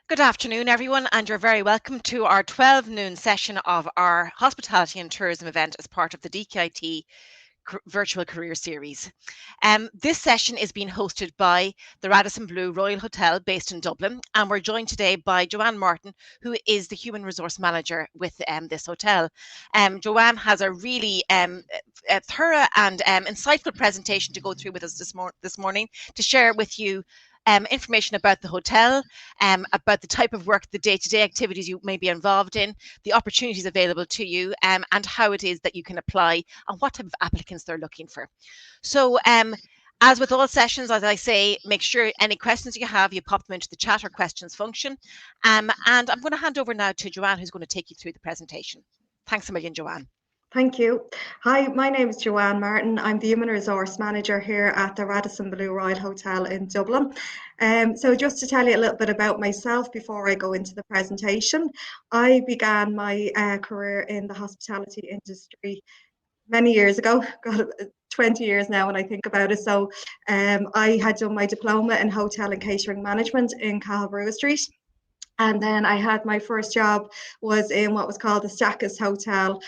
Good afternoon, everyone, and you're very welcome to our 12 noon session of our Hospitality and Tourism event as part of the DKIT Virtual Career Series. This session is being hosted by the Radisson Blu Royal Hotel based in Dublin, and we're joined today by Joanne Martin, who is the Human Resource Manager with this hotel. Joanne has a really a thorough and insightful presentation to go through with us this morning to share with you information about the hotel, about the type of work, the day-to-day activities you may be involved in, the opportunities available to you, and how it is that you can apply and what type of applicants they're looking for. So as with all sessions, as I say, make sure any questions you have, you pop them into the chat or questions function. And I'm going to hand over now to Joanne, who's going to take you through the presentation. Thanks a million, Joanne. Thank you. Hi, my name is Joanne Martin. I'm the Human Resource Manager here at the Radisson Blu Royal Hotel in Dublin. So just to tell you a little bit about myself before I go into the presentation, I began my career in the hospitality industry many years ago, God, 20 years now when I think about it. So I had done my diploma in hotel and catering management in Cahill Street. And then I had my first job was in what was called the Stackis Hotel.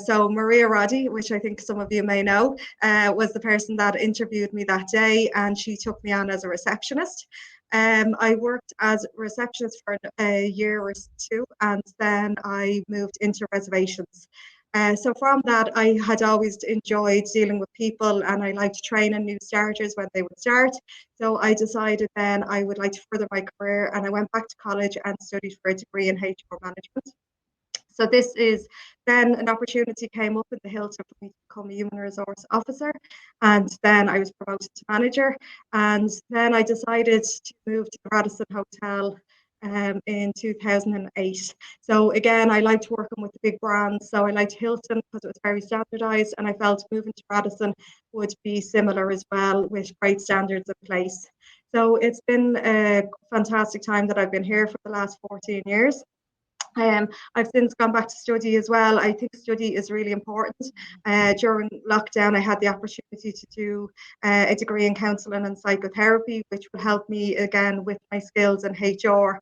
So Maria Roddy, which I think some of you may know, was the person that interviewed me that day, and she took me on as a receptionist. I worked as a receptionist for a year or two, and then I moved into reservations. So from that, I had always enjoyed dealing with people, and I liked training new starters when they would start. So I decided then I would like to further my career, and I went back to college and studied for a degree in HR management. So this is then an opportunity came up in the Hilton for me to become a human resource officer, and then I was promoted to manager, and then I decided to move to the Radisson Hotel in 2008. So again, I liked working with the big brands. So I liked Hilton because it was very standardized, and I felt moving to Radisson would be similar as well with great standards in place. So it's been a fantastic time that I've been here for the last 14 years. I've since gone back to study as well. I think study is really important. During lockdown, I had the opportunity to do a degree in counselling and psychotherapy, which will help me again with my skills in HR.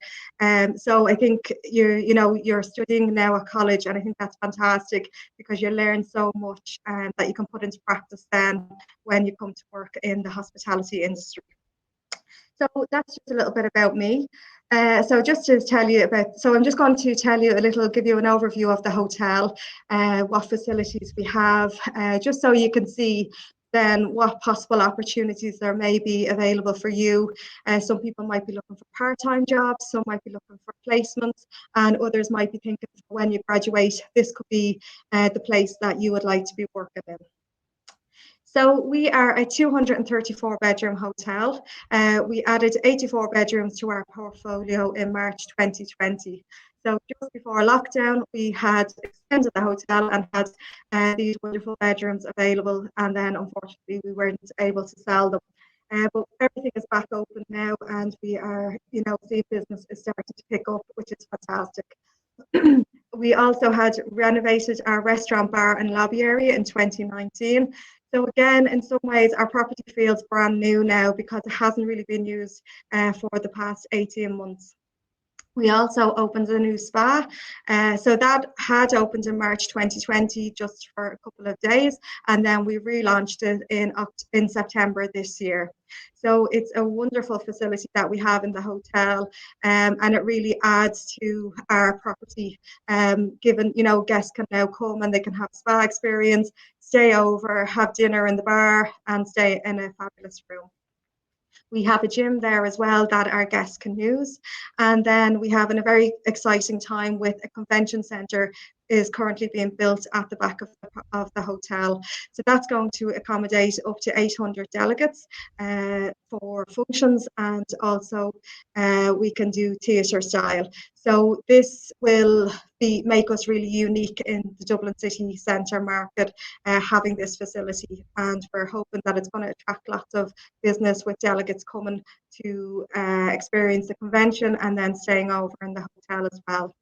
So I think you're studying now at college, and I think that's fantastic because you learn so much that you can put into practice then when you come to work in the hospitality industry. So that's just a little bit about me. So just to tell you about, so I'm just going to tell you a little, give you an overview of the hotel, what facilities we have, just so you can see then what possible opportunities there may be available for you. Some people might be looking for part-time jobs, some might be looking for placements, and others might be thinking when you graduate, this could be the place that you would like to be working in. So we are a 234 bedroom hotel. We added 84 bedrooms to our portfolio in March 2020. So just before lockdown, we had extended the hotel and had these wonderful bedrooms available. And then unfortunately, we weren't able to sell them. But everything is back open now, and we are, seeing business is starting to pick up, which is fantastic. We also had renovated our restaurant, bar and lobby area in 2019. So again, in some ways, our property feels brand new now because it hasn't really been used for the past 18 months. We also opened a new spa. So that had opened in March 2020, just for a couple of days. And then we relaunched it in September this year. So it's a wonderful facility that we have in the hotel, and it really adds to our property, given, guests can now come and they can have a spa experience, stay over, have dinner in the bar, and stay in a fabulous room. We have a gym there as well that our guests can use. And then we have a very exciting time with a convention centre is currently being built at the back of the hotel. So that's going to accommodate up to 800 delegates for functions, and also we can do theatre style. So this will make us really unique in the Dublin city centre market, having this facility, and we're hoping that it's going to attract lots of business with delegates coming to experience the convention and then staying over in the hotel as well.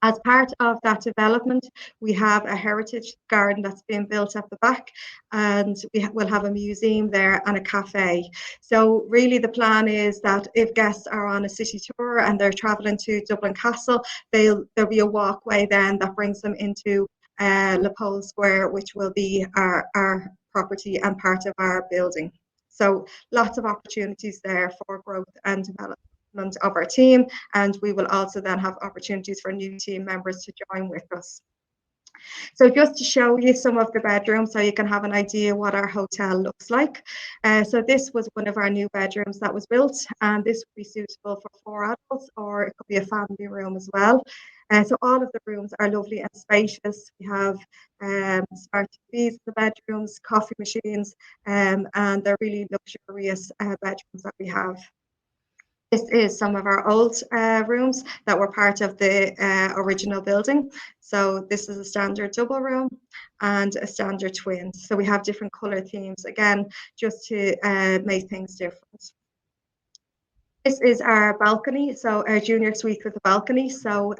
As part of that development, we have a heritage garden that's being built at the back, and will have a museum there and a cafe. So really the plan is that if guests are on a city tour and they're travelling to Dublin Castle, there'll be a walkway then that brings them into Lepole Square, which will be our property and part of our building. So lots of opportunities there for growth and development of our team, and we will also then have opportunities for new team members to join with us. So just to show you some of the bedrooms so you can have an idea what our hotel looks like. So this was one of our new bedrooms that was built, and this would be suitable for 4 adults, or it could be a family room as well. So all of the rooms are lovely and spacious. We have smart TVs in the bedrooms, coffee machines, and they're really luxurious bedrooms that we have. This is some of our old rooms that were part of the original building. So this is a standard double room and a standard twin. So we have different colour themes, again, just to make things different. This is our balcony, so our junior suite with a balcony. So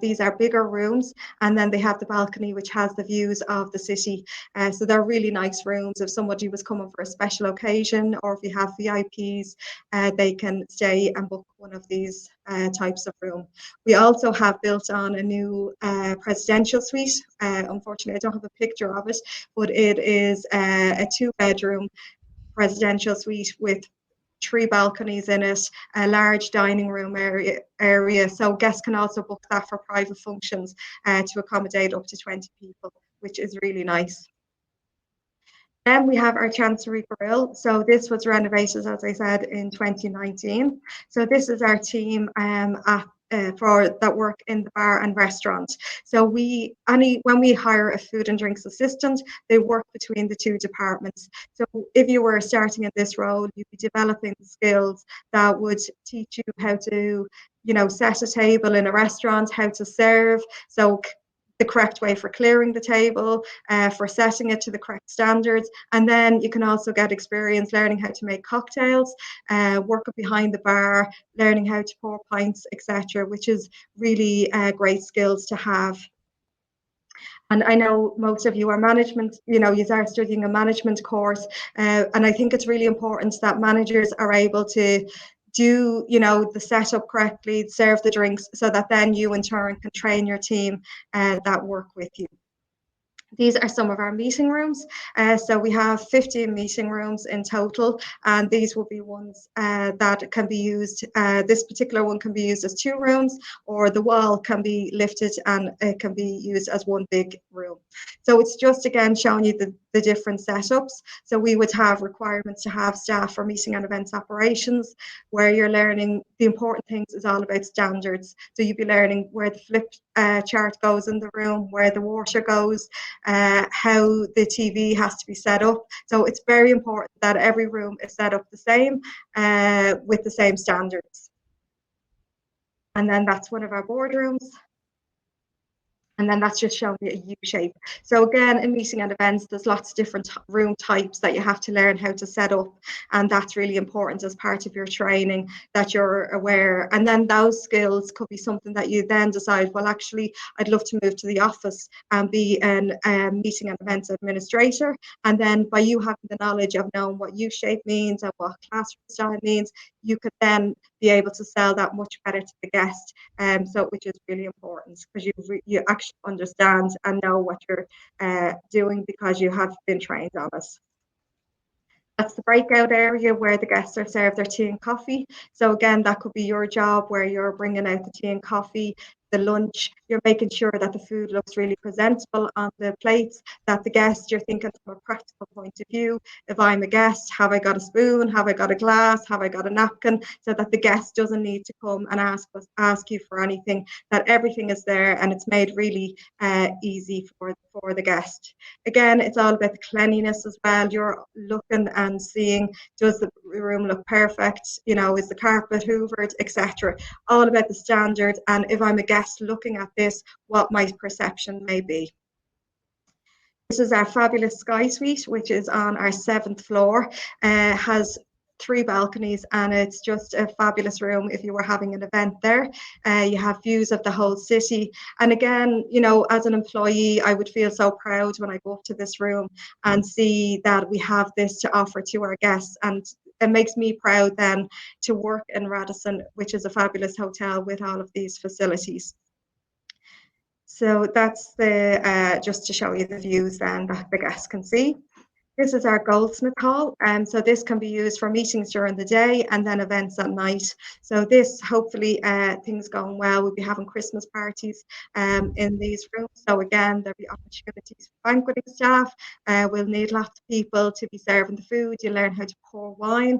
these are bigger rooms, and then they have the balcony which has the views of the city. So they're really nice rooms. If somebody was coming for a special occasion, or if you have VIPs, they can stay and book one of these types of room. We also have built on a new presidential suite. Unfortunately, I don't have a picture of it, but it is a 2-bedroom presidential suite with 3 balconies in it, a large dining room area. So guests can also book that for private functions to accommodate up to 20 people, which is really nice. Then we have our Chancery Grill. So this was renovated, as I said, in 2019. So this is our team for that work in the bar and restaurant. So when we hire a food and drinks assistant, they work between the 2 departments. So if you were starting in this role, you'd be developing skills that would teach you how to, set a table in a restaurant, how to serve. So the correct way for clearing the table, for setting it to the correct standards. And then you can also get experience learning how to make cocktails, working behind the bar, learning how to pour pints, etc., which is really great skills to have. And I know most of you are management, you are studying a management course. And I think it's really important that managers are able to do, the setup correctly, serve the drinks, so that then you in turn can train your team that work with you. These are some of our meeting rooms. So we have 15 meeting rooms in total, and these will be ones that can be used. This particular one can be used as 2 rooms, or the wall can be lifted and it can be used as one big room. So it's just, again, showing you the different setups. So we would have requirements to have staff for meeting and events operations, where you're learning the important things is all about standards. So you'd be learning where the flip chart goes in the room, where the water goes, how the TV has to be set up. So it's very important that every room is set up the same with the same standards. And then that's one of our boardrooms. And then that's just showing you a U shape. So again, in meeting and events, there's lots of different room types that you have to learn how to set up. And that's really important as part of your training, that you're aware. And then those skills could be something that you then decide, well, actually, I'd love to move to the office and be an meeting and events administrator. And then by you having the knowledge of knowing what U shape means and what classroom style means, you could then be able to sell that much better to the guest. So which is really important, because you actually understand and know what you're doing, because you have been trained on it. That's the breakout area where the guests are served their tea and coffee. So again, that could be your job, where you're bringing out the tea and coffee, the lunch, you're making sure that the food looks really presentable on the plates, that the guest, you're thinking from a practical point of view. If I'm a guest, have I got a spoon? Have I got a glass? Have I got a napkin? So that the guest doesn't need to come and ask you for anything, that everything is there and it's made really easy for the guest. Again, it's all about the cleanliness as well. You're looking and seeing, does the room look perfect? Is the carpet hoovered, etc. All about the standard. And if I'm a guest looking at this, what my perception may be. This is our fabulous Sky Suite, which is on our 7th floor. Has 3 balconies, and it's just a fabulous room if you were having an event there. You have views of the whole city. And again, you know, as an employee, I would feel so proud when I go up to this room and see that we have this to offer to our guests. And it makes me proud then to work in Radisson, which is a fabulous hotel with all of these facilities. So that's the just to show you the views then that the guests can see. This is our Goldsmith Hall, and so this can be used for meetings during the day and then events at night. So this, hopefully, things going well, we'll be having Christmas parties in these rooms. So again, there'll be opportunities for banqueting staff. We'll need lots of people to be serving the food. You learn how to pour wine,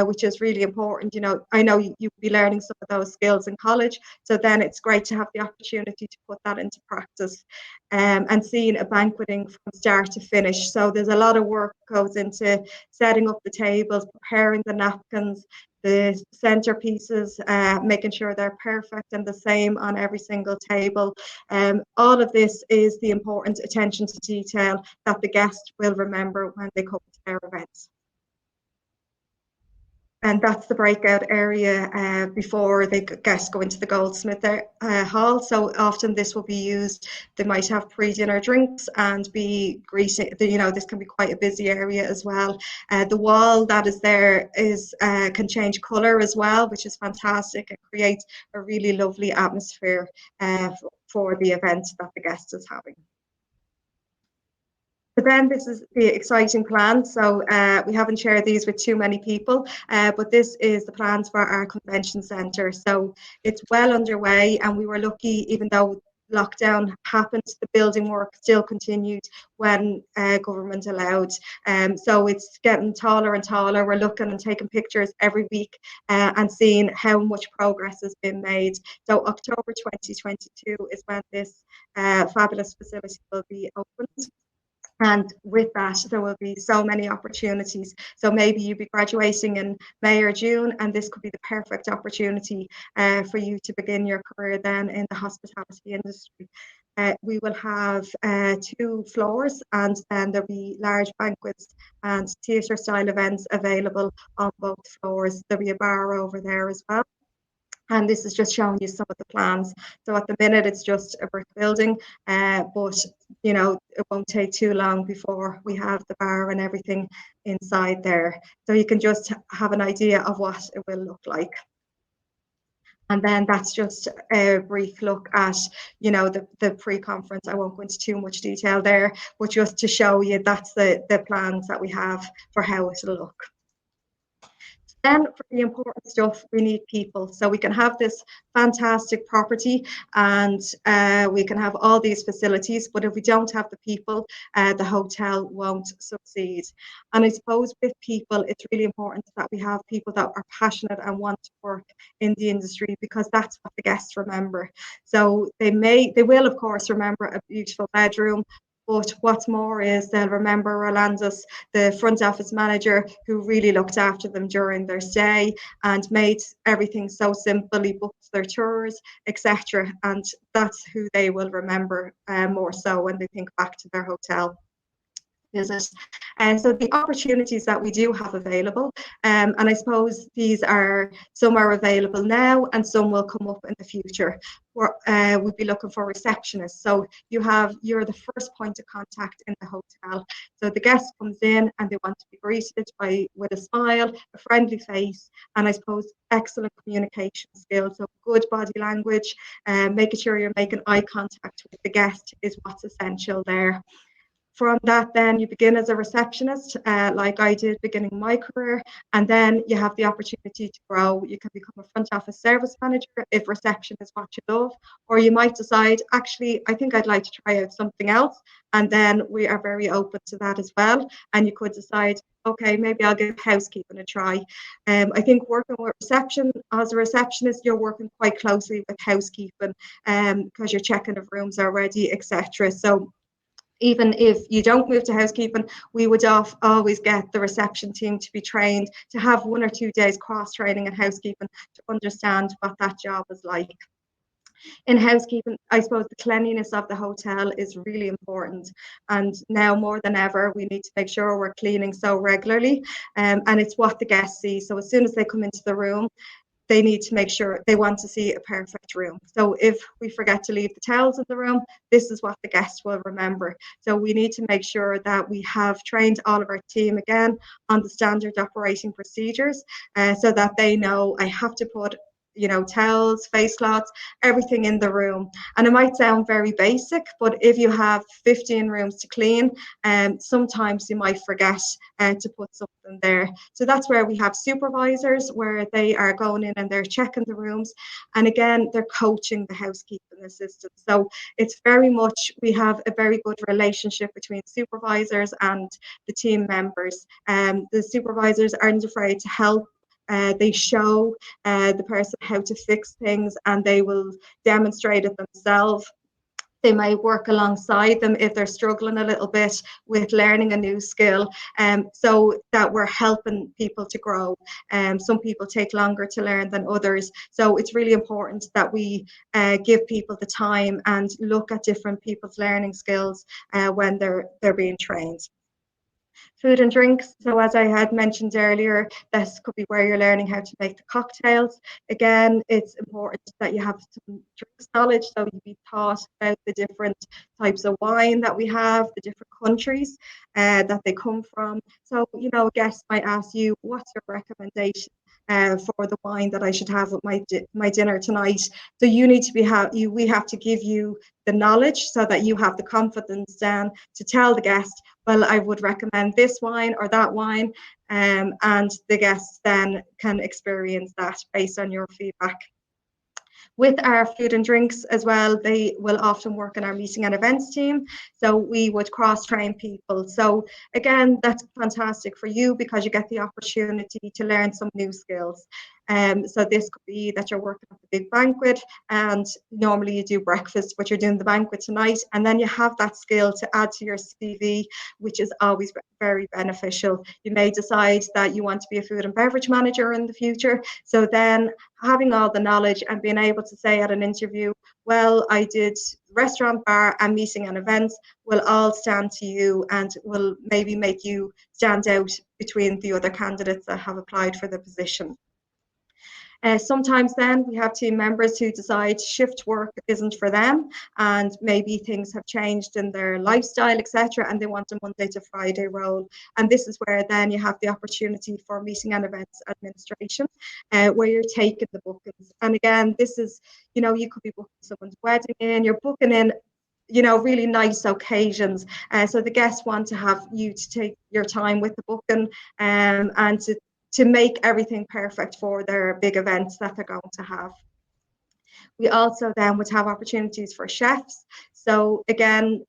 which is really important. You know, I know you'll be learning some of those skills in college, so then it's great to have the opportunity to put that into practice. And seeing a banqueting from start to finish. So there's a lot of work goes into setting up the tables, preparing the napkins, the centerpieces, making sure they're perfect and the same on every single table. All of this is the important attention to detail that the guest will remember when they come to their events. And that's the breakout area before the guests go into the Goldsmith Hall. So often this will be used. They might have pre-dinner drinks and be greeting. You know, this can be quite a busy area as well. The wall that is there is can change colour as well, which is fantastic. It creates a really lovely atmosphere for the event that the guest is having. But then this is the exciting plan. So we haven't shared these with too many people, but this is the plans for our convention centre. So it's well underway, and we were lucky, even though lockdown happened, the building work still continued when government allowed. So it's getting taller and taller. We're looking and taking pictures every week and seeing how much progress has been made. So October 2022 is when this fabulous facility will be opened. And with that, there will be so many opportunities. So maybe you'll be graduating in May or June, and this could be the perfect opportunity for you to begin your career then in the hospitality industry. We will have 2 floors, and then there'll be large banquets and theatre style events available on both floors. There'll be a bar over there as well. And this is just showing you some of the plans. So at the minute, it's just a brick building, but you know, it won't take too long before we have the bar and everything inside there. So you can just have an idea of what it will look like. And then that's just a brief look at, you know, the pre-conference. I won't go into too much detail there, but just to show you that's the plans that we have for how it'll look. Then for the important stuff, we need people. So we can have this fantastic property and we can have all these facilities, but if we don't have the people, the hotel won't succeed. And I suppose with people, it's really important that we have people that are passionate and want to work in the industry, because that's what the guests remember. So they will of course remember a beautiful bedroom, but what's more is they'll remember Rolandus, the front office manager, who really looked after them during their stay and made everything so simple. He booked their tours, etc. And that's who they will remember more so when they think back to their hotel visit. And so the opportunities that we do have available, and I suppose some are available now and some will come up in the future. We'd be looking for receptionists. So you're the first point of contact in the hotel. So the guest comes in and they want to be greeted with a smile, a friendly face, and I suppose excellent communication skills. So good body language, making sure you're making eye contact with the guest is what's essential there. From that, then you begin as a receptionist, like I did beginning my career, and then you have the opportunity to grow. You can become a front office service manager if reception is what you love, or you might decide, actually, I think I'd like to try out something else, and then we are very open to that as well. And you could decide, okay, maybe I'll give housekeeping a try. I think working with reception as a receptionist, you're working quite closely with housekeeping because you're checking if rooms are ready, etc. So even if you don't move to housekeeping, we would always get the reception team to be trained to have 1 or 2 days cross training in housekeeping to understand what that job is like. In housekeeping, I suppose the cleanliness of the hotel is really important. And now more than ever, we need to make sure we're cleaning so regularly. And it's what the guests see. So as soon as they come into the room, they need to make sure they want to see a perfect room. So if we forget to leave the towels in the room, this is what the guests will remember. So we need to make sure that we have trained all of our team again on the standard operating procedures, so that they know I have to put towels, face cloths, everything in the room. And it might sound very basic, but if you have 15 rooms to clean, sometimes you might forget to put something there. So that's where we have supervisors, where they are going in and they're checking the rooms. And again, they're coaching the housekeeping assistant. So it's very much, we have a very good relationship between supervisors and the team members. The supervisors aren't afraid to help. They show the person how to fix things, and they will demonstrate it themselves. They may work alongside them if they're struggling a little bit with learning a new skill, so that we're helping people to grow. Some people take longer to learn than others, so it's really important that we give people the time and look at different people's learning skills when they're being trained. Food and drinks. So as I had mentioned earlier, this could be where you're learning how to make the cocktails. Again, it's important that you have some drinks knowledge, so you be taught about the different types of wine that we have, the different countries that they come from. So, guests might ask you, what's your recommendation for the wine that I should have with my dinner tonight? So you need to we have to give you the knowledge so that you have the confidence then to tell the guest, well, I would recommend this wine or that wine, and the guests then can experience that based on your feedback. With our food and drinks as well, they will often work in our meeting and events team. So we would cross train people. So again, that's fantastic for you because you get the opportunity to learn some new skills. So this could be that you're working at the big banquet and normally you do breakfast, but you're doing the banquet tonight. And then you have that skill to add to your CV, which is always very beneficial. You may decide that you want to be a food and beverage manager in the future. So then having all the knowledge and being able to say at an interview, well, I did restaurant, bar, and meeting and events, will all stand to you and will maybe make you stand out between the other candidates that have applied for the position. Sometimes then we have team members who decide shift work isn't for them and maybe things have changed in their lifestyle, etc., and they want a Monday to Friday role. And this is where then you have the opportunity for meeting and events administration, where you're taking the bookings. And again, this is, you could be booking someone's wedding in, you're booking in really nice occasions. So the guests want to have you to take your time with the booking, and to make everything perfect for their big events that they're going to have. We also then would have opportunities for chefs. So again,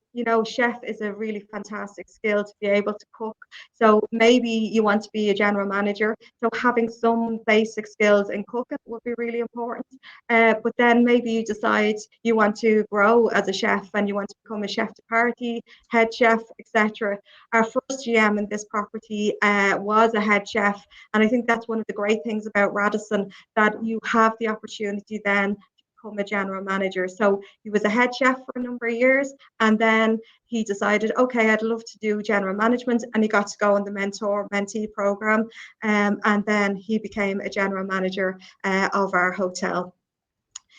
chef is a really fantastic skill to be able to cook. So maybe you want to be a general manager. So having some basic skills in cooking would be really important. But then maybe you decide you want to grow as a chef and you want to become a chef de partie, head chef, etc. Our first GM in this property was a head chef. And I think that's one of the great things about Radisson, that you have the opportunity then become a general manager. So he was a head chef for a number of years, and then he decided, okay, I'd love to do general management, and he got to go on the mentor mentee program, and then he became a general manager of our hotel.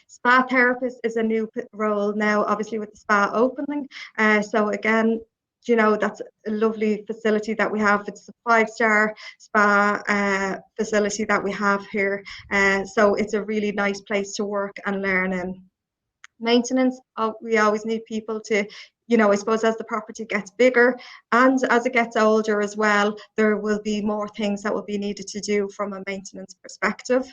Spa therapist is a new role now, obviously with the spa opening. So again, that's a lovely facility that we have. It's a 5-star spa facility that we have here. So it's a really nice place to work and learn in. Maintenance, we always need people to, I suppose as the property gets bigger and as it gets older as well, there will be more things that will be needed to do from a maintenance perspective.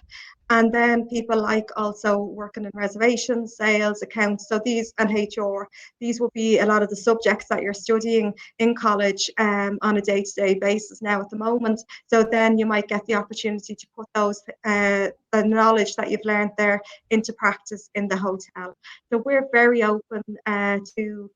And then people like also working in reservations, sales, accounts, so these, and HR, these will be a lot of the subjects that you're studying in college on a day-to-day basis now at the moment. So then you might get the opportunity to put those the knowledge that you've learned there into practice in the hotel. So we're very open to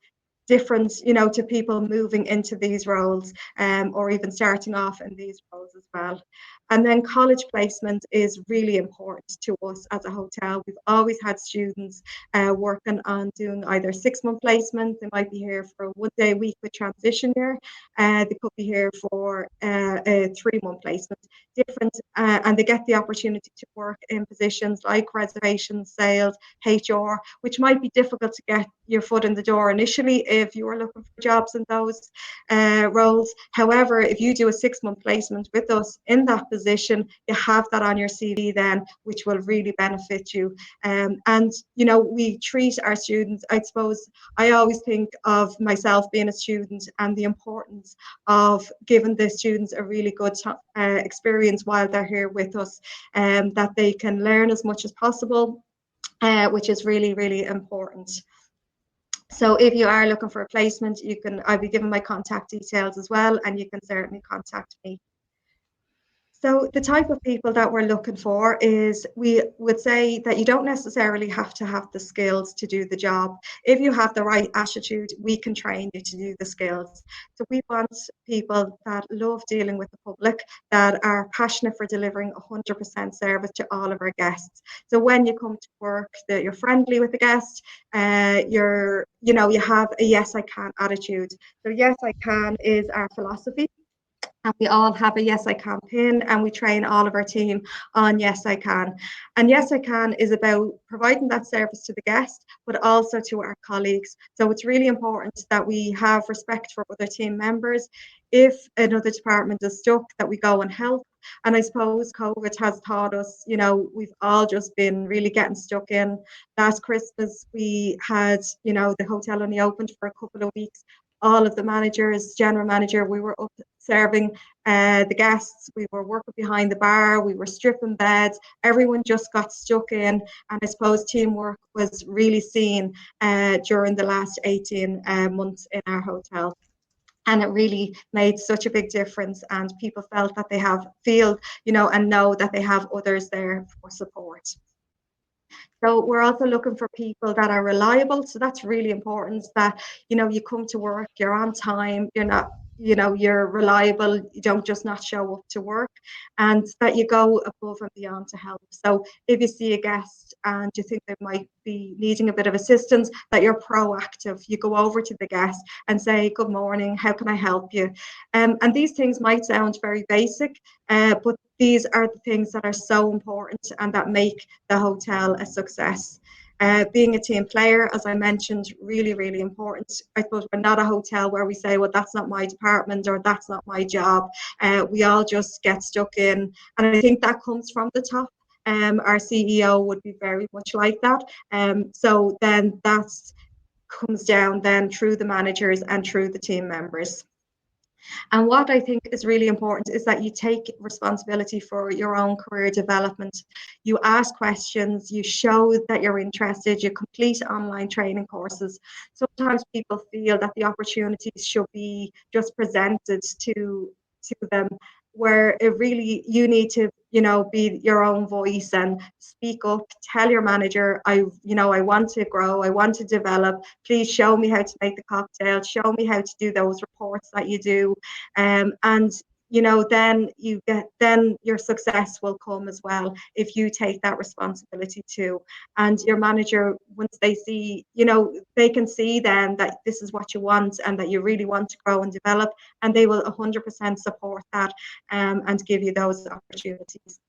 different, to people moving into these roles, or even starting off in these roles as well. And then college placement is really important to us as a hotel. We've always had students working on doing either 6-month placement. They might be here for 1 day a week with transition year. They could be here for a 3-month placement. Different, and they get the opportunity to work in positions like reservations, sales, HR, which might be difficult to get your foot in the door initially if you are looking for jobs in those roles. However, if you do a 6-month placement with us in that position, you have that on your CV then, which will really benefit you. And, we treat our students, I suppose, I always think of myself being a student and the importance of giving the students a really good experience while they're here with us, that they can learn as much as possible, which is really, really important. So if you are looking for a placement, I'll be giving my contact details as well, and you can certainly contact me. So the type of people that we're looking for is, we would say that you don't necessarily have to have the skills to do the job. If you have the right attitude, we can train you to do the skills. So we want people that love dealing with the public, that are passionate for delivering 100% service to all of our guests. So when you come to work, that you're friendly with the guest, you have a yes I can attitude. So yes I can is our philosophy. And we all have a Yes I Can pin, and we train all of our team on Yes I Can. And Yes I Can is about providing that service to the guest, but also to our colleagues. So it's really important that we have respect for other team members. If another department is stuck, that we go and help. And I suppose COVID has taught us, we've all just been really getting stuck in. Last Christmas, we had, the hotel only opened for a couple of weeks. All of the managers, general manager, we were up serving the guests. We were working behind the bar. We were stripping beds. Everyone just got stuck in. And I suppose teamwork was really seen during the last 18 months in our hotel. And it really made such a big difference. And people felt that they and know that they have others there for support. So we're also looking for people that are reliable. So that's really important, that, you come to work, you're on time, you're not, you're reliable, you don't just not show up to work, and that you go above and beyond to help. So if you see a guest and you think they might be needing a bit of assistance, that you're proactive. You go over to the guest and say, good morning, how can I help you? And these things might sound very basic, but these are the things that are so important and that make the hotel a success. Being a team player, as I mentioned, really, really important. I suppose we're not a hotel where we say, well, that's not my department or that's not my job. We all just get stuck in. And I think that comes from the top. Our CEO would be very much like that. So then that comes down then through the managers and through the team members. And what I think is really important is that you take responsibility for your own career development. You ask questions, you show that you're interested, you complete online training courses. Sometimes people feel that the opportunities should be just presented to them, where it really, you need to, be your own voice and speak up, tell your manager, I want to grow, I want to develop, please show me how to make the cocktail, show me how to do those reports that you do. And then your success will come as well if you take that responsibility too. And your manager, once they see, they can see then that this is what you want and that you really want to grow and develop, and they will 100% support that, and give you those opportunities.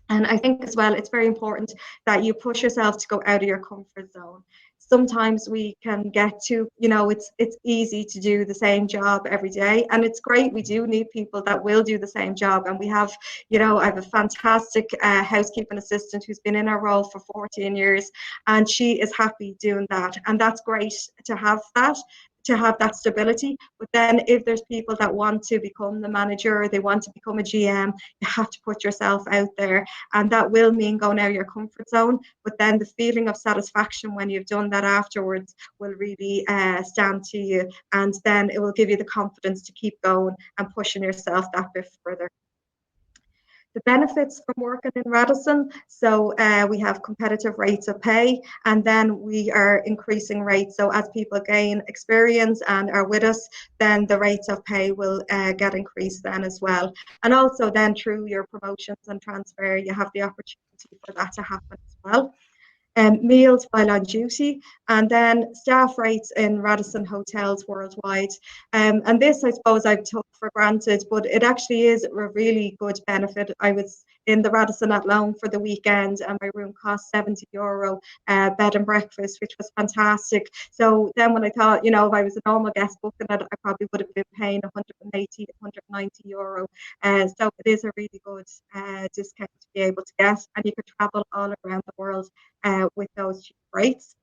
And I think as well, it's very important that you push yourself to go out of your comfort zone. Sometimes we can get to, it's easy to do the same job every day. And it's great. We do need people that will do the same job. And we have, I have a fantastic housekeeping assistant who's been in her role for 14 years, and she is happy doing that. And that's great to have that, stability. But then if there's people that want to become the manager, they want to become a GM, you have to put yourself out there, and that will mean going out of your comfort zone. But then the feeling of satisfaction when you've done that afterwards will really stand to you, and then it will give you the confidence to keep going and pushing yourself that bit further. The benefits from working in Radisson, so we have competitive rates of pay, and then we are increasing rates. So as people gain experience and are with us, then the rates of pay will get increased then as well. And also then through your promotions and transfer, you have the opportunity for that to happen as well. Meals while on duty, and then staff rates in Radisson hotels worldwide. And this, I suppose, I've took for granted, but it actually is a really good benefit. I was in the Radisson at Loan for the weekend, and my room cost €70, bed and breakfast, which was fantastic. So then when I thought, if I was a normal guest booking it, I probably would have been paying 180, €190. So it is a really good discount to be able to get, and you could travel all around the world with those cheap rates.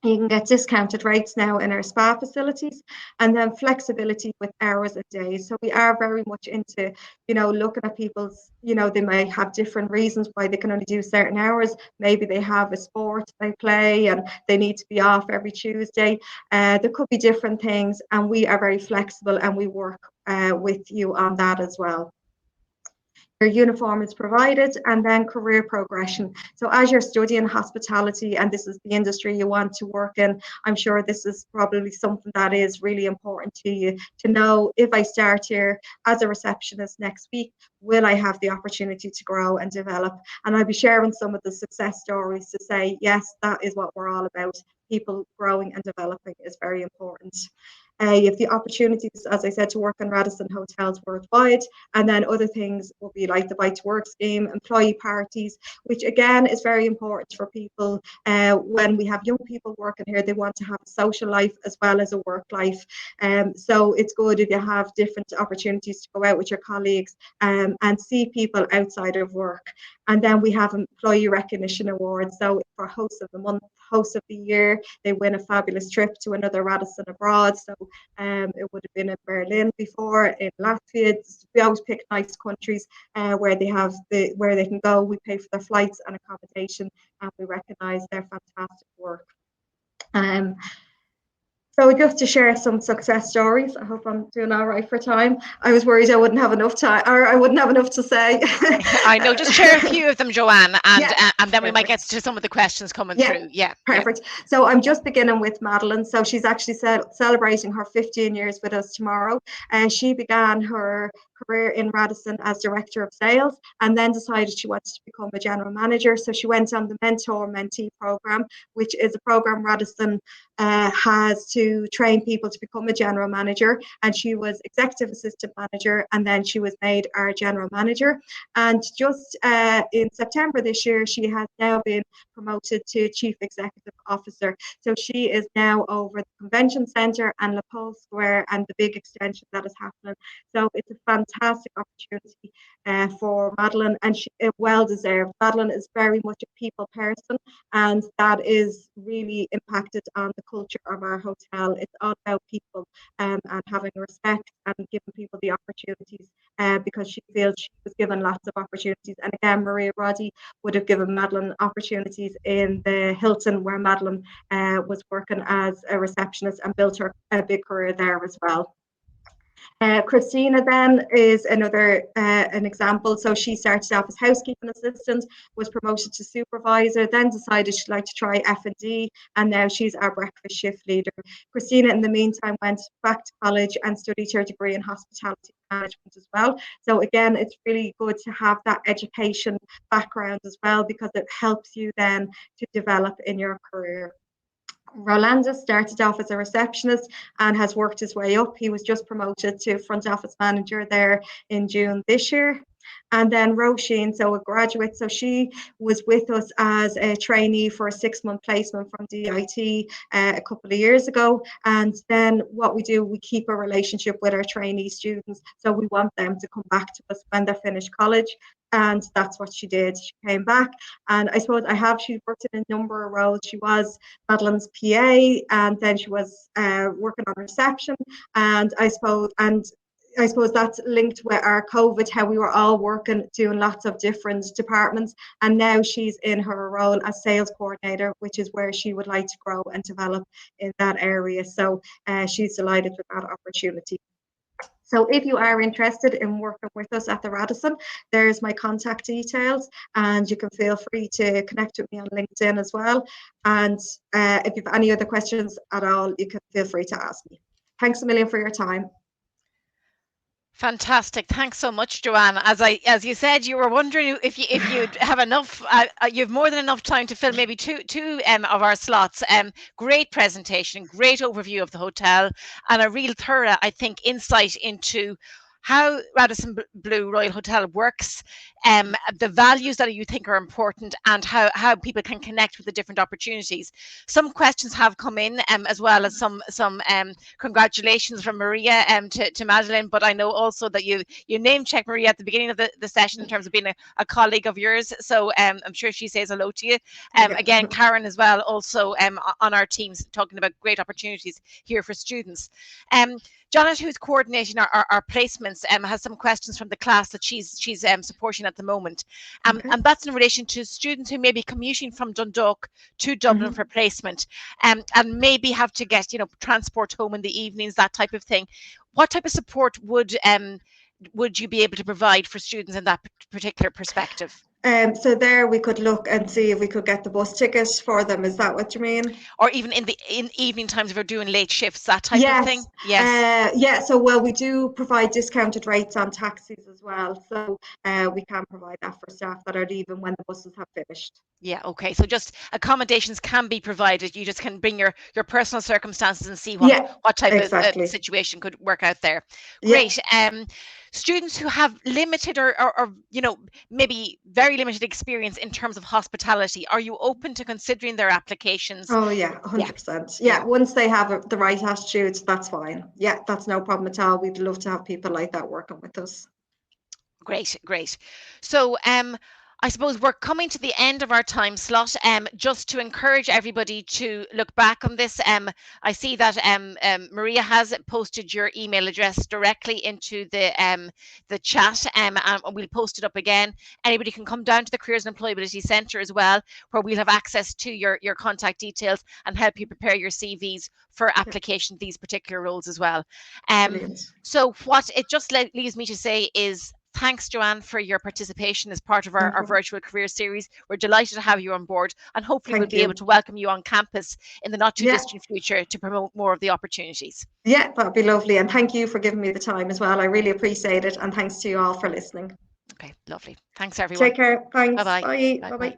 You can get discounted rates now in our spa facilities, and then flexibility with hours and days. So we are very much into, looking at people's, they might have different reasons why they can only do certain hours. Maybe they have a sport they play and they need to be off every Tuesday. There could be different things, and we are very flexible, and we work with you on that as well. Your uniform is provided, and then career progression. So as you're studying hospitality and this is the industry you want to work in, I'm sure this is probably something that is really important to you to know. If I start here as a receptionist next week, will I have the opportunity to grow and develop? And I'll be sharing some of the success stories to say, yes, that is what we're all about. People growing and developing is very important. You have the opportunities, as I said, to work in Radisson hotels worldwide, and then other things will be like the Bike to Work scheme, employee parties, which again is very important for people. When we have young people working here, they want to have a social life as well as a work life. So it's good if you have different opportunities to go out with your colleagues and see people outside of work. And then we have employee recognition awards. So for host of the month, host of the year, they win a fabulous trip to another Radisson abroad. So it would have been in Berlin before, in Latvia. We always pick nice countries where they can go. We pay for their flights and accommodation, and we recognise their fantastic work. So just to share some success stories, I hope I'm doing all right for time. I was worried I wouldn't have enough time, or I wouldn't have enough to say. I know, just share a few of them, Joanne, and then we might get Perfect. to some of the questions coming through. Yeah, Perfect. So I'm just beginning with Madeline. So she's actually celebrating her 15 years with us tomorrow. And she began her career in Radisson as director of sales, and then decided she wanted to become a general manager. So she went on the mentor mentee program, which is a program Radisson has to train people to become a general manager. And she was executive assistant manager, and then she was made our general manager. And just in September this year, she has now been promoted to chief executive officer. So she is now over the convention centre and La Pole Square and the big extension that is happening. So it's a fantastic opportunity for Madeline, and she well deserved. Madeline is very much a people person, and that is really impacted on the culture of our hotel. It's all about people and having respect and giving people the opportunities because she feels she was given lots of opportunities. And again, Maria Roddy would have given Madeline opportunities in the Hilton, where Madeline was working as a receptionist and built her a big career there as well. Christina then is another an example. So she started off as housekeeping assistant, was promoted to supervisor, then decided she'd like to try F&D, and now she's our breakfast shift leader. Christina, in the meantime, went back to college and studied her degree in hospitality management as well. So again, it's really good to have that education background as well, because it helps you then to develop in your career. Rolando started off as a receptionist and has worked his way up. He was just promoted to front office manager there in June this year. And then Roisin, so a graduate, so she was with us as a trainee for a 6-month placement from DIT a couple of years ago. And then what we do, we keep a relationship with our trainee students. So we want them to come back to us when they're finished college. And that's what she did. She came back, and I suppose she worked in a number of roles. She was Madeline's PA, and then she was working on reception, and I suppose that's linked with our COVID, how we were all working, doing lots of different departments. And now she's in her role as sales coordinator, which is where she would like to grow and develop in that area. So she's delighted with that opportunity. So if you are interested in working with us at the Radisson, there's my contact details, and you can feel free to connect with me on LinkedIn as well. And if you have any other questions at all, you can feel free to ask me. Thanks a million for your time. Fantastic. Thanks so much, Joanne. As you said, you were wondering if you'd have enough. You've more than enough time to fill maybe two of our slots. Great presentation, great overview of the hotel, and a real thorough, I think, insight into how Radisson Blu Royal Hotel works, the values that you think are important, and how people can connect with the different opportunities. Some questions have come in, as well as some congratulations from Maria to Madeline, but I know also that you name checked Maria at the beginning of the session in terms of being a colleague of yours. So I'm sure she says hello to you. Again, Karen as well, also on our teams, talking about great opportunities here for students. Janet, who's coordinating our placements, has some questions from the class that she's supporting at the moment. And that's in relation to students who may be commuting from Dundalk to Dublin for placement, and maybe have to get, transport home in the evenings, that type of thing. What type of support would you be able to provide for students in that particular perspective? So there we could look and see if we could get the bus tickets for them. Is that what you mean? Or even in evening times if we're doing late shifts, that type of thing? Yes. Yeah, so we do provide discounted rates on taxis as well. So we can provide that for staff that are leaving when the buses have finished. Yeah, okay. So just accommodations can be provided. You just can bring your personal circumstances and see what type of situation could work out there. Great. Students who have limited or maybe very limited experience in terms of hospitality, are you open to considering their applications? Oh yeah, 100%. Yeah, once they have the right attitudes, that's fine. Yeah, that's no problem at all. We'd love to have people like that working with us. Great. So I suppose we're coming to the end of our time slot. Just to encourage everybody to look back on this, I see that Maria has posted your email address directly into the chat, and we'll post it up again. Anybody can come down to the Careers and Employability Centre as well, where we'll have access to your contact details and help you prepare your CVs for application these particular roles as well. So what it just leaves me to say is, thanks, Joanne, for your participation as part of our virtual career series. We're delighted to have you on board, and hopefully we'll be able to welcome you on campus in the not too distant future to promote more of the opportunities. Yeah, that'd be lovely. And thank you for giving me the time as well. I really appreciate it. And thanks to you all for listening. Okay, lovely. Thanks, everyone. Take care. Thanks. Bye-bye. Bye. Bye-bye.